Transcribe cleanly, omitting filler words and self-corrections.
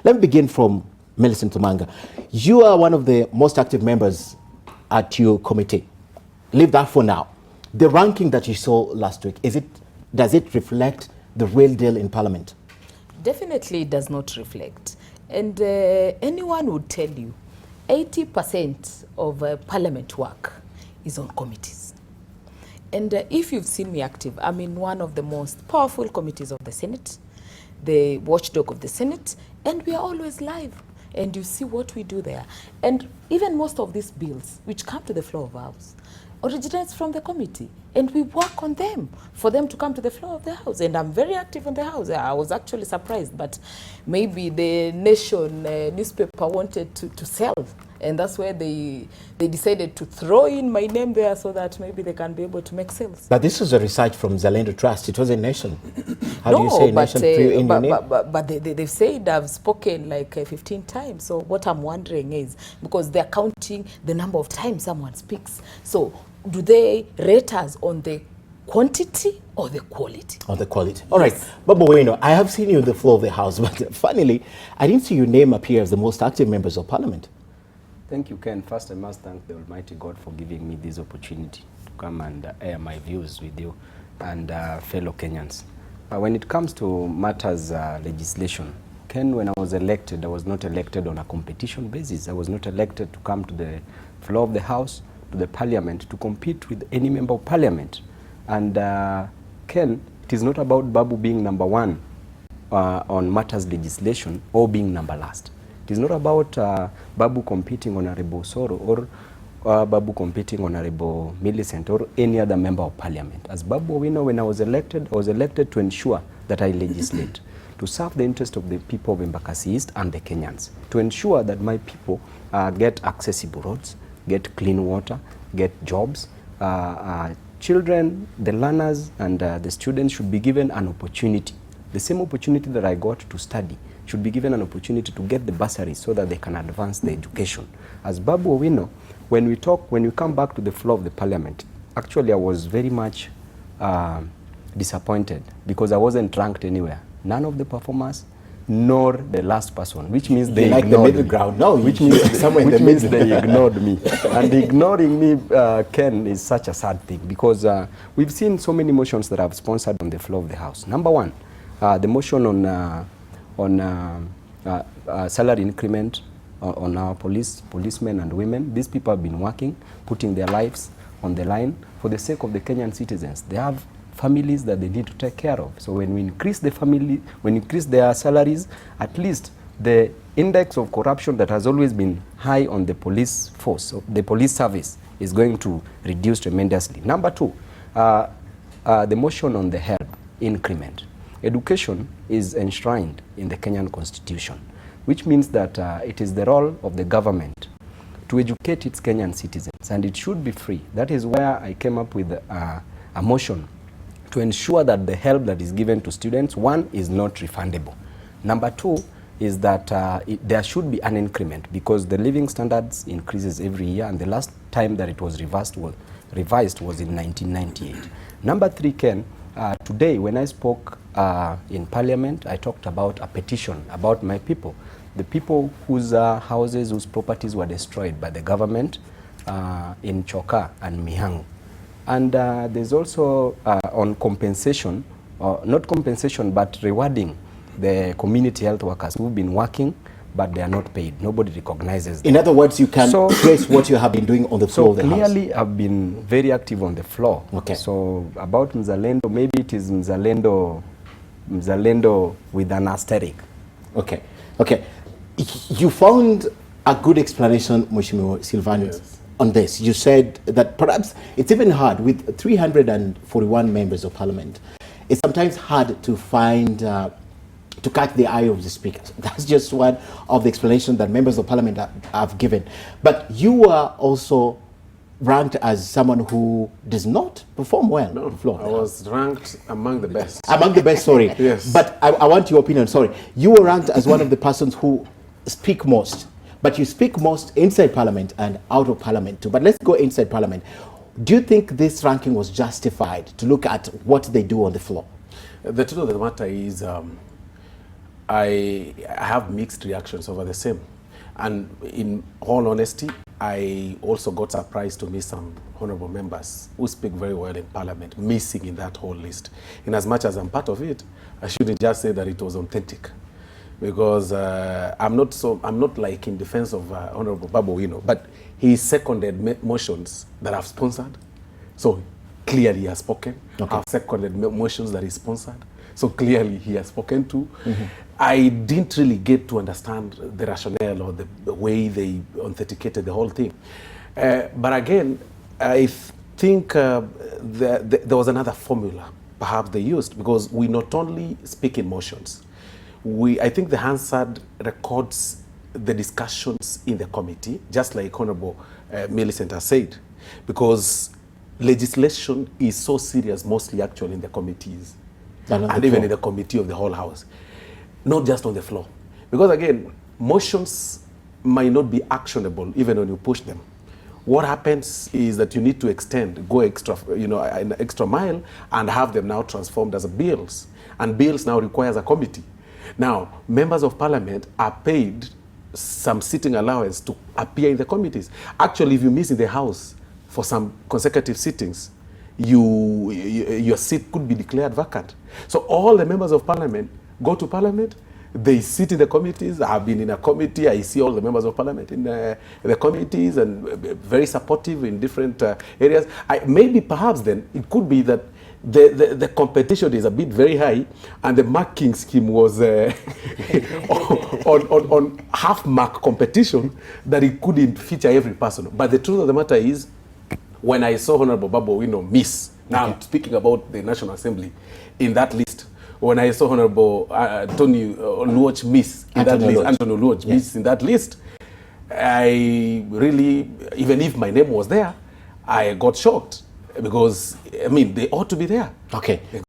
Let me begin from Millicent Omanga. You are one of the most active members at your committee. Leave that for now. The ranking that you saw last week, does it reflect the real deal in Parliament? Definitely it does not reflect. And anyone would tell you 80% of Parliament work is on committees. And if you've seen me active, I'm in one of the most powerful committees of the Senate, the watchdog of the Senate, and we are always live. And you see what we do there. And even most of these bills, which come to the floor of the House, originates from the committee. And we work on them for them to come to the floor of the House. And I'm very active in the House. I was actually surprised, but maybe the Nation newspaper wanted to sell. And that's where they decided to throw in my name there so that maybe they can be able to make sales. But this was a research from Zalendo Trust. It was a Nation. How do you say Nation in your name? But they've said I've spoken like 15 times. So what I'm wondering is, because they're counting the number of times someone speaks. So do they rate us on the quantity or the quality? On the quality. All right. Babu Owino, I have seen you on the floor of the House, but funnily, I didn't see your name appear as the most active members of Parliament. Thank you, Ken. First, I must thank the Almighty God for giving me this opportunity to come and air my views with you and fellow Kenyans. When it comes to matters legislation, Ken, when I was elected, I was not elected on a competition basis. I was not elected to come to the floor of the House, to the Parliament, to compete with any member of Parliament. And Ken, it is not about Babu being number one on matters legislation or being number last. It is not about Babu competing Honorable Osoro or Babu competing Honorable Millicent or any other member of Parliament. As Babu Owino, when I was elected to ensure that I legislate, to serve the interest of the people of Embakasi East and the Kenyans, to ensure that my people get accessible roads, get clean water, get jobs. Children, the learners, and the students should be given an opportunity. The same opportunity that I got to study should be given an opportunity to get the bursaries so that they can advance their education. As Babu Owino, when we come back to the floor of the Parliament, actually I was very much disappointed because I wasn't ranked anywhere. None of the performers, nor the last person, which means they like ignored the middle me. ground. No, which means somewhere in the means middle. they ignored me. And ignoring me, Ken, is such a sad thing because we've seen so many motions that I've sponsored on the floor of the House. Number one, the motion on salary increment on our policemen and women. These people have been working, putting their lives on the line for the sake of the Kenyan citizens. They have families that they need to take care of. So when we increase their salaries, at least the index of corruption that has always been high on the police force, the police service, is going to reduce tremendously. Number two, the motion on the help increment. Education is enshrined in the Kenyan Constitution, which means that it is the role of the government to educate its Kenyan citizens, and it should be free. That is where I came up with a motion to ensure that the help that is given to students, one, is not refundable. Number two is that there should be an increment because the living standards increases every year, and the last time that it was revised was in 1998. Number three, Ken, today when I spoke in Parliament, I talked about a petition about my people, the people whose houses, whose properties were destroyed by the government in Choka and Mihangu. And there's also on compensation, not compensation, but rewarding the community health workers who've been working, but they are not paid. Nobody recognizes them. In other words, you can trace what you have been doing on the floor of the House. So clearly, I've been very active on the floor. Okay. So about Mzalendo, maybe it is Mzalendo with an asterisk. Okay. Okay. You found a good explanation, Mheshimiwa Silvanus. Yes. On this, you said that perhaps it's even hard with 341 members of Parliament. It's sometimes hard to find, to catch the eye of the speaker. That's just one of the explanations that members of Parliament have given. But you are also ranked as someone who does not perform well on the floor. I was ranked among the best. Among the best, sorry. Yes. But I want your opinion, sorry. You were ranked as one of the persons who speak most. But you speak most inside Parliament and out of Parliament too. But let's go inside Parliament. Do you think this ranking was justified to look at what they do on the floor? The truth of the matter is, I have mixed reactions over the same. And in all honesty, I also got surprised to miss some honorable members who speak very well in Parliament, missing in that whole list. In as much as I'm part of it, I shouldn't just say that it was authentic, because I'm not like in defense of Honorable Babu Owino, but he seconded motions that I've sponsored. So clearly he has spoken. Okay. I've seconded motions that he sponsored. So clearly he has spoken to. I didn't really get to understand the rationale or the way they authenticated the whole thing. But again, I think there was another formula perhaps they used, because we not only speak in motions, I think the Hansard records the discussions in the committee, just like Honorable Millicent has said, because legislation is so serious, mostly actually in the committees, and even in the committee of the whole house, not just on the floor. Because again, motions might not be actionable even when you push them. What happens is that you need to go extra, an extra mile, and have them now transformed as bills. And bills now requires a committee. Now, members of Parliament are paid some sitting allowance to appear in the committees. Actually, if you miss in the House for some consecutive sittings, your seat could be declared vacant. So all the members of Parliament go to Parliament, they sit in the committees. I've been in a committee, I see all the members of Parliament in the committees, and very supportive in different areas. Maybe perhaps then it could be that the competition is a bit very high, and the marking scheme was on half-mark competition, that it couldn't feature every person. But the truth of the matter is, when I saw Honorable Babu Owino miss, now I'm speaking about the National Assembly, in that list, when I saw Honorable Anthony Oluoch miss in that list, Anthony Oluoch miss in that list, I really, even if my name was there, I got shocked, because, I mean, they ought to be there. Okay.